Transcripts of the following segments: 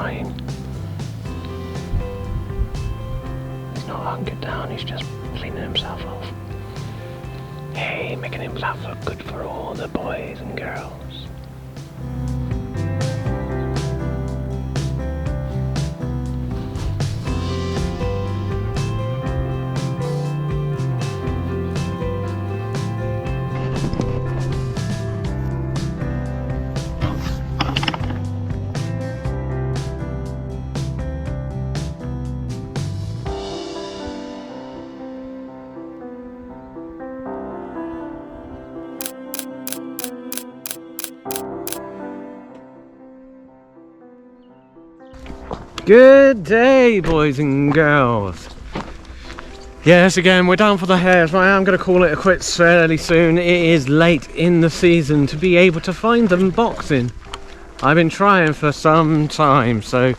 fine. He's not hunkered down, he's just cleaning himself off. Hey, making himself look good for all the boys and girls. Good day, boys and girls. Yes, again, we're down for the hares. I am going to call it a quits fairly soon. It is late in the season to be able to find them boxing. I've been trying for some time, so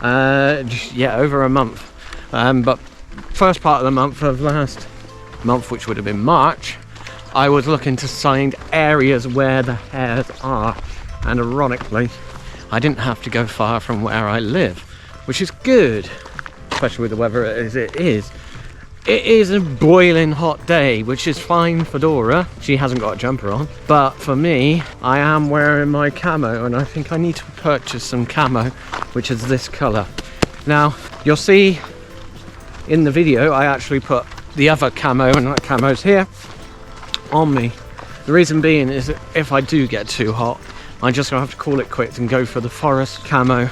yeah, over a month. But first part of the month of last month, which would have been March, I was looking to find areas where the hares are, and ironically, I didn't have to go far from where I live, which is good, especially with the weather as it is. It is a boiling hot day, which is fine for Dora. She hasn't got a jumper on. But for me, I am wearing my camo, and I think I need to purchase some camo, which is this colour. Now, you'll see in the video, I actually put the other camo, and that camo's here, on me. The reason being is that if I do get too hot, I'm just going to have to call it quits and go for the forest camo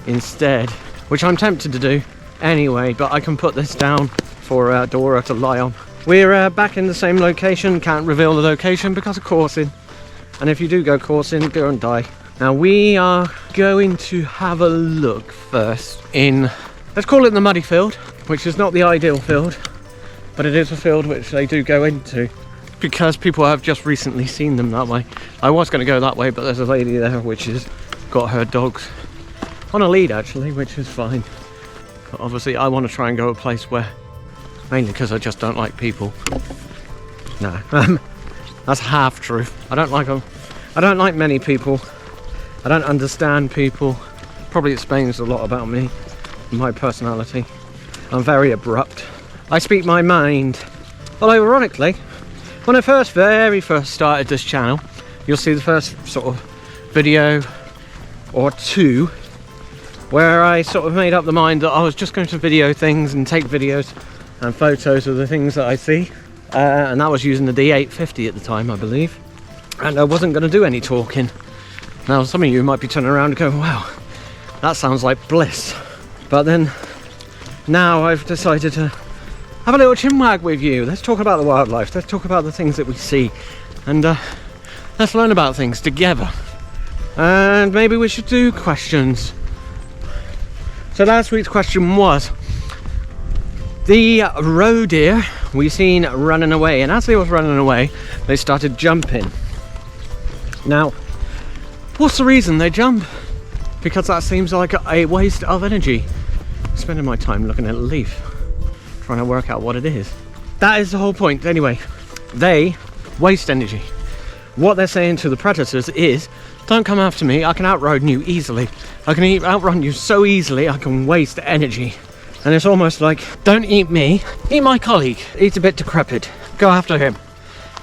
instead, which I'm tempted to do anyway, but I can put this down for Dora to lie on. We're back in the same location, can't reveal the location because of coursing, and if you do go coursing, go and die. Now we are going to have a look first in, let's call it the muddy field, which is not the ideal field, but it is a field which they do go into because people have just recently seen them that way. I was going to go that way, but there's a lady there which has got her dogs on a lead actually, which is fine. But obviously I want to try and go a place where, mainly because I just don't like people. No, that's half true. I don't like them. I don't like many people. I don't understand people. Probably explains a lot about me and my personality. I'm very abrupt. I speak my mind. Although ironically, when I very first started this channel, you'll see the first sort of video or two where I sort of made up the mind that I was just going to video things and take videos and photos of the things that I see, and that was using the D850 at the time, I believe, and I wasn't going to do any talking. Now some of you might be turning around and going, wow, that sounds like bliss, but then now I've decided to have a little chinwag with you. Let's talk about the wildlife, let's talk about the things that we see, and let's learn about things together, and maybe we should do questions. So last week's question was the roe deer we seen running away, and as they was running away they started jumping. Now what's the reason they jump? Because that seems like a waste of energy. Spending my time looking at a leaf trying to work out what it is. That is the whole point. Anyway, they waste energy. What they're saying to the predators is, don't come after me, I can outrun you easily. I can outrun you so easily I can waste energy. And it's almost like, don't eat me, eat my colleague. He's a bit decrepit, go after him.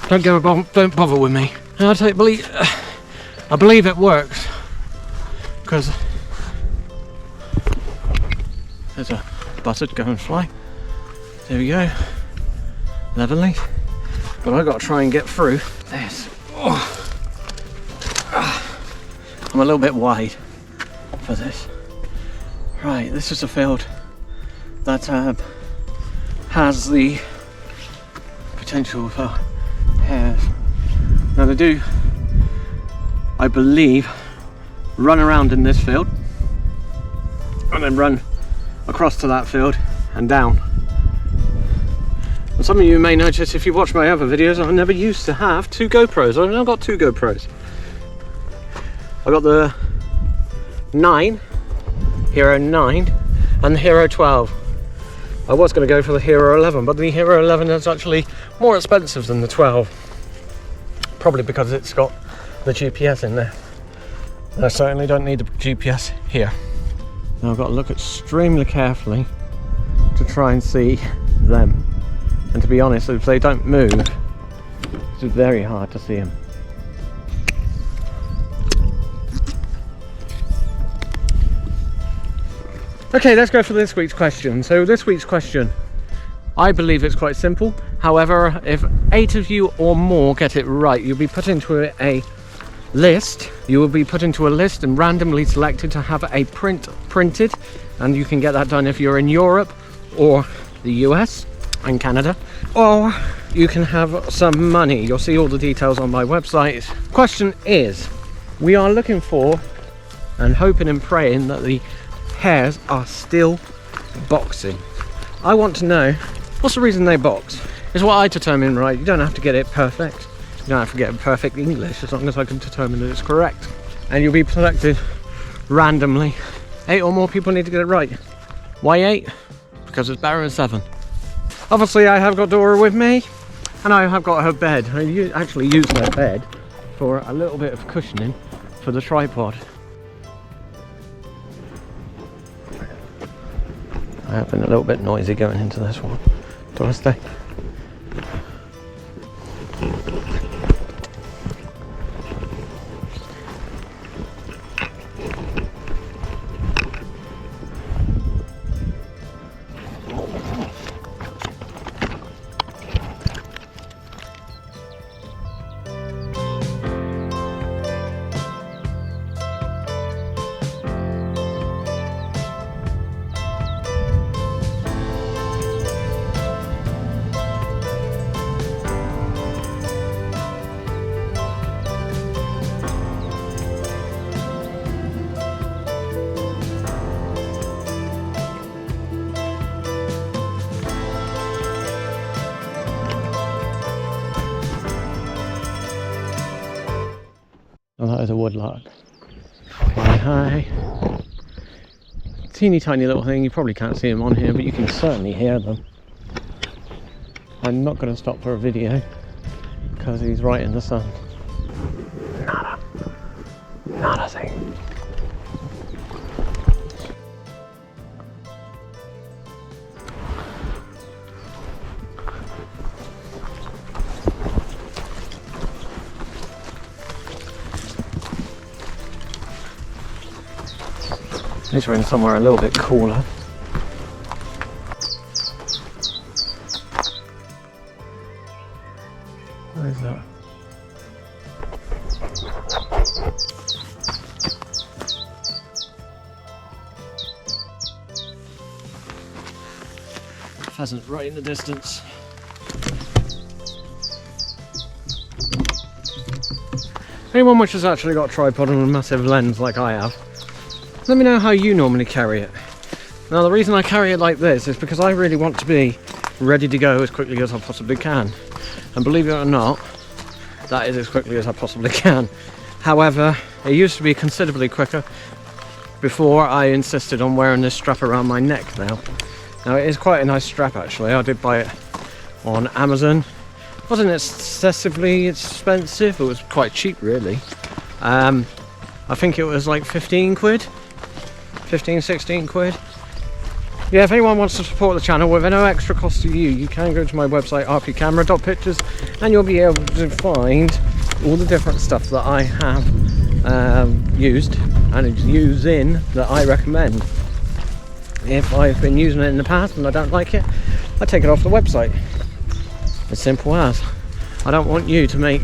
Don't bother with me. And I believe it works. Because there's a buzzard, go and fly. There we go. Lovely. But I've got to try and get through this. Oh. I'm a little bit wide for this. Right, this is a field that has the potential for hares. Now they do, I believe, run around in this field and then run across to that field and down. And some of you may notice, if you watch my other videos, I never used to have two GoPros. I've now got two GoPros. I got the 9, Hero 9, and the Hero 12. I was going to go for the Hero 11, but the Hero 11 is actually more expensive than the 12. Probably because it's got the GPS in there. I certainly don't need the GPS here. Now I've got to look extremely carefully to try and see them. And to be honest, if they don't move, it's very hard to see them. Okay, let's go for this week's question. So this week's question, I believe it's quite simple. However, if 8 of you or more get it right, you'll be put into a list. You will be put into a list and randomly selected to have a printed, and you can get that done if you're in Europe or the US and Canada, or you can have some money. You'll see all the details on my website. Question is, we are looking for and hoping and praying that the Hares are still boxing. I want to know, what's the reason they box? It's what I determine, right? You don't have to get it perfect. You don't have to get perfect English, as long as I can determine that it's correct. And you'll be selected randomly. 8 or more people need to get it right. Why 8? Because it's better than 7. Obviously I have got Dora with me, and I have got her bed. I actually use my bed for a little bit of cushioning for the tripod. I have been a little bit noisy going into this one. Do I stay? Oh, that is a woodlark. Hi. Teeny tiny little thing, you probably can't see them on here, but you can certainly hear them. I'm not going to stop for a video because he's right in the sun. Not a thing. At least we're in somewhere a little bit cooler. What is that? Pheasant right in the distance. Anyone which has actually got a tripod and a massive lens like I have, let me know how you normally carry it. Now the reason I carry it like this is because I really want to be ready to go as quickly as I possibly can. And believe it or not, that is as quickly as I possibly can. However, it used to be considerably quicker before I insisted on wearing this strap around my neck now. Now it is quite a nice strap actually. I did buy it on Amazon. It wasn't excessively expensive, it was quite cheap really. I think it was like 15 quid. 15, 16 quid. Yeah, if anyone wants to support the channel with no extra cost to you, you can go to my website rpcamera.pictures and you'll be able to find all the different stuff that I have used and using that I recommend. If I've been using it in the past and I don't like it, I take it off the website. As simple as. I don't want you to make,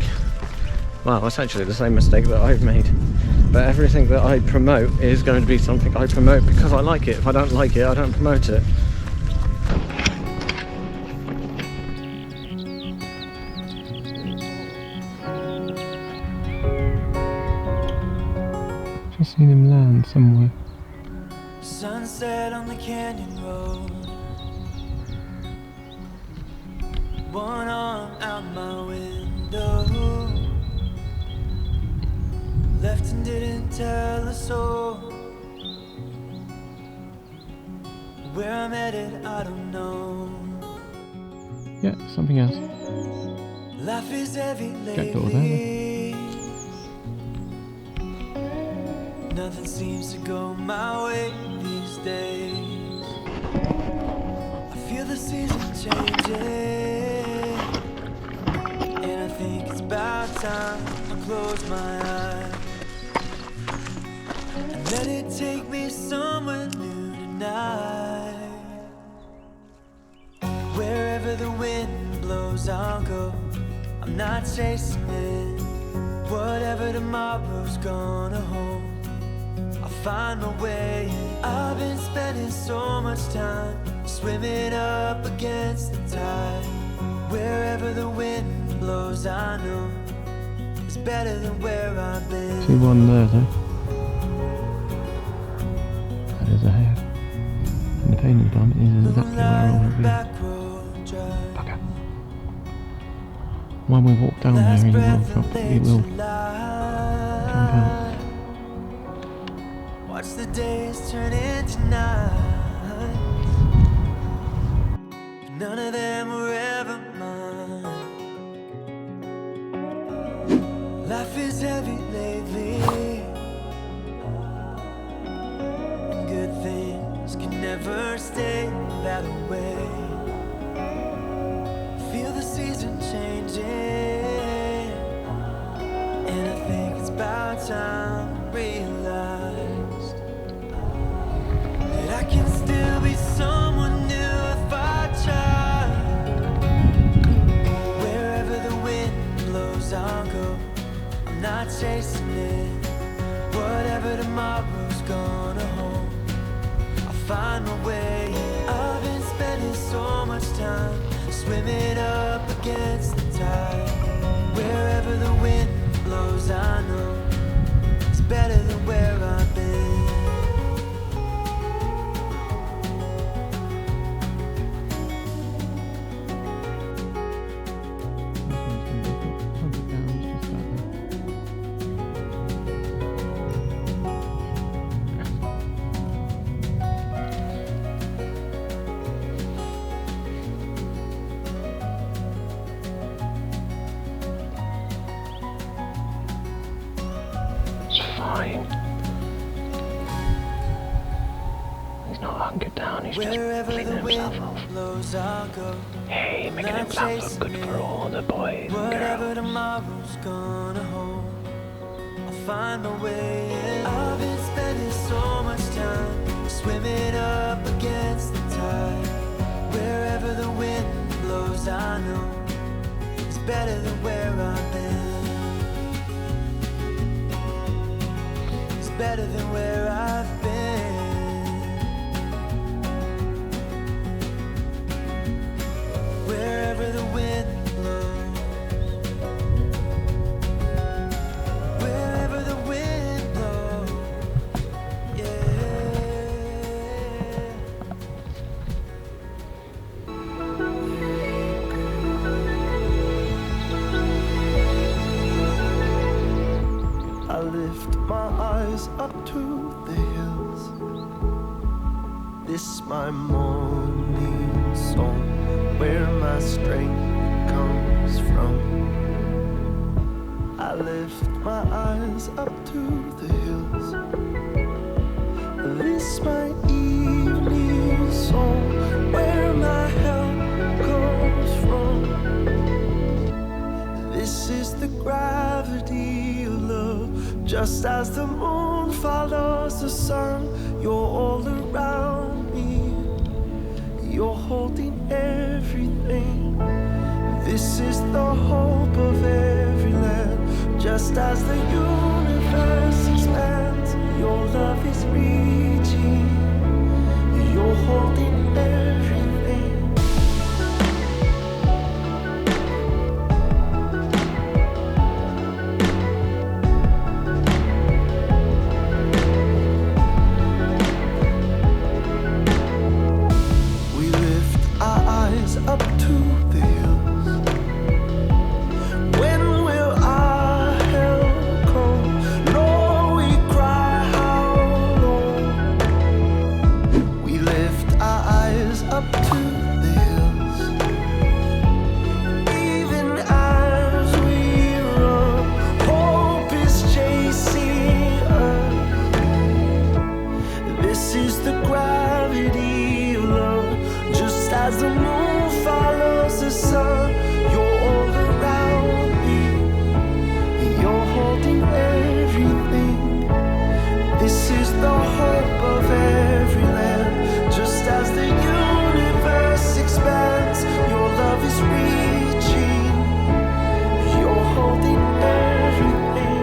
well, essentially the same mistake that I've made. But everything that I promote is going to be something I promote because I like it. If I don't like it, I don't promote it. Just seen him land somewhere. Sunset on the canyon road. One arm out my window. Left and didn't tell a soul. Where I'm headed, I don't know. Yeah, something else. Life is heavy Get door there. lately. Nothing seems to go my way these changing, and I think it's about time I close my eyes and let it take me somewhere new tonight. Wherever the wind blows, I'll go. I'm not chasing it. Whatever tomorrow's gonna hold, I'll find my way in. I've been spending so much time swimming up against the tide. Wherever the wind blows, I know it's better than where I've been. 2-1 there though. That is a hare. And the painting department is exactly where I want to be. Bugger. When we walk down there, you will jump out. Watch the days turn into nights. None of them were ever mine. Life is heavy lately, and good things can never stay that way. Feel the season changing, and I think it's about time I realized that I can still be someone new if I try. Wherever the wind blows, I'll go. I'm not chasing it. Whatever tomorrow's gonna hold, I'll find my way. I've been spending so much time swimming up against the tide. Wherever the wind blows, I know it's better than where I've been. Fine. He's not hunkered down, he's just cleaning himself off. Blows, I'll go. Hey, making himself look good for all the boys and Whatever girls. tomorrow's gonna hold, I'll find my way in. I've been spending so much time swimming up against the tide. Wherever the wind blows, I know it's better than where I've been. It's better than where I've been. Wherever the wind blows, wherever the wind blows, yeah. I lift my eyes up to the hills. This my morning song, where my strength comes from. I lift my eyes up to the hills. This my evening song, where my help comes from. This is the gravity of love. Just as the moon follows the sun, you're all around me. You're holding everything. This is the hope of every land. Just as the universe expands, your love is reaching. You're holding everything. Up to the hills. When will our help come? Lord, we cry how long. We lift our eyes up to the hills. Even as we run, hope is chasing us. This is the gravity of love. Just as the moon follows sun. You're all around me. You're holding everything. This is the hope of every land. Just as the universe expands, your love is reaching. You're holding everything.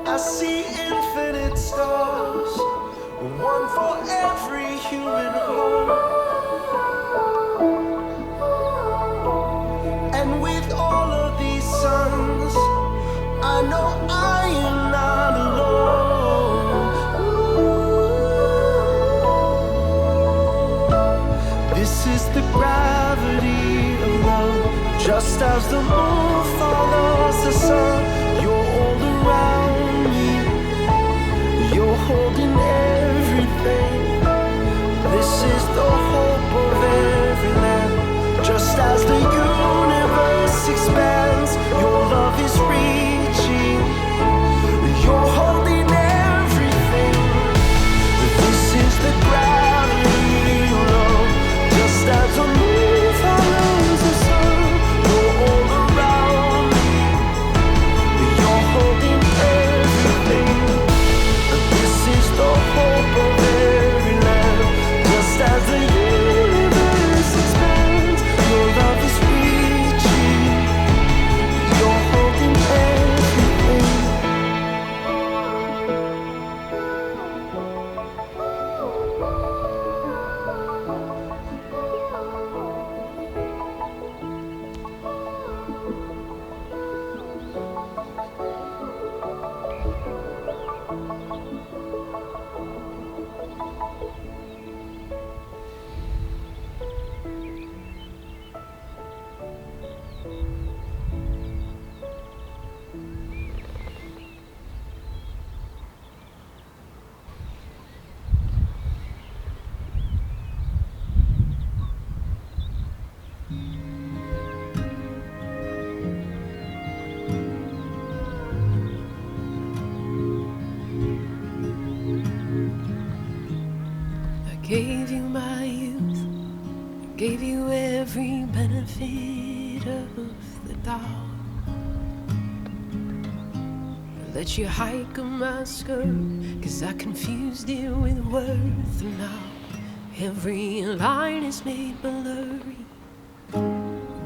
I see infinite stars, one for every human heart. And with all of these suns, I know I am not alone. This is the gravity of love. Just as the moon follows the sun, you're all around me. You're holding everything. This is the hope of every land. Just as the universe expands, your love is reaching. You're holding everything. This is the gravity of love. Just as the moon follows the sun, you're all around me. You're holding everything. This is the hope of every land. Just as the universe expands, your love is reaching. You're holding everything. Gave you my youth, gave you every benefit of the doubt. Let you hike on my skirt, 'cause I confused it with worth. And now every line is made blurry.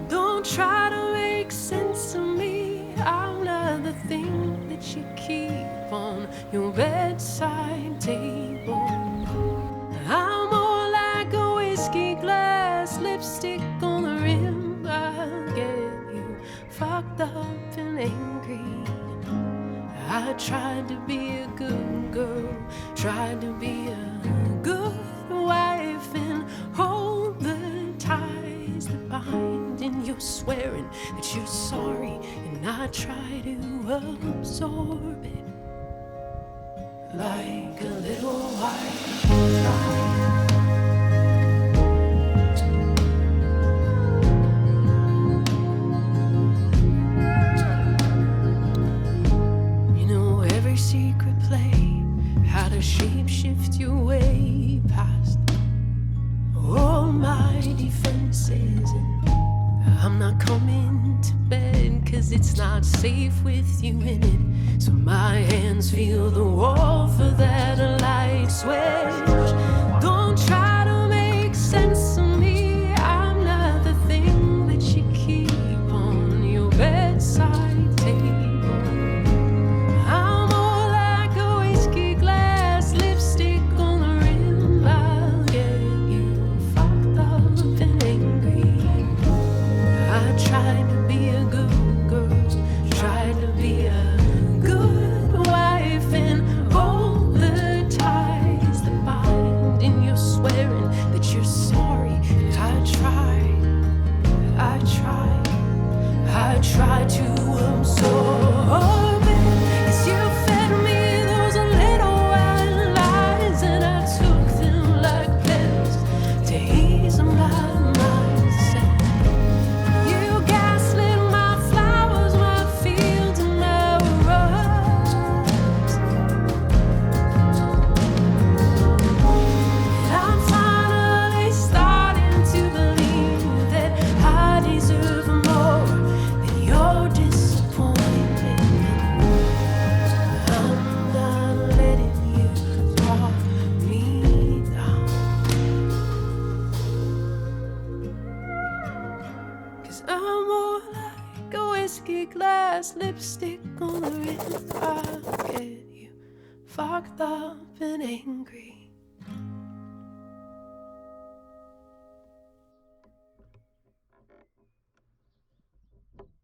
Don't try to make sense of me. I'm not the thing that you keep on your bedside table. I'm more like a whiskey glass, lipstick on the rim. I'll get you fucked up and angry. I tried to be a good girl, tried to be a good wife and hold the ties that bind. And you're swearing that you're sorry, and I try to absorb it like a little white fly. You know every secret play, how to shape-shift your way past all my defenses. And I'm not coming to bed, 'cause it's not safe with you in it. So my hands feel the wall for that light switch. Don't try to make sense of me. I'm not the thing that you keep on your bedside table. I'm more like a whiskey glass, lipstick on the rim. I'll get you fucked up and angry. I tried to be a good girl, tried to be a good wife and hold the ties that bind. glass lipstick on the wrist. I get you fucked up and angry.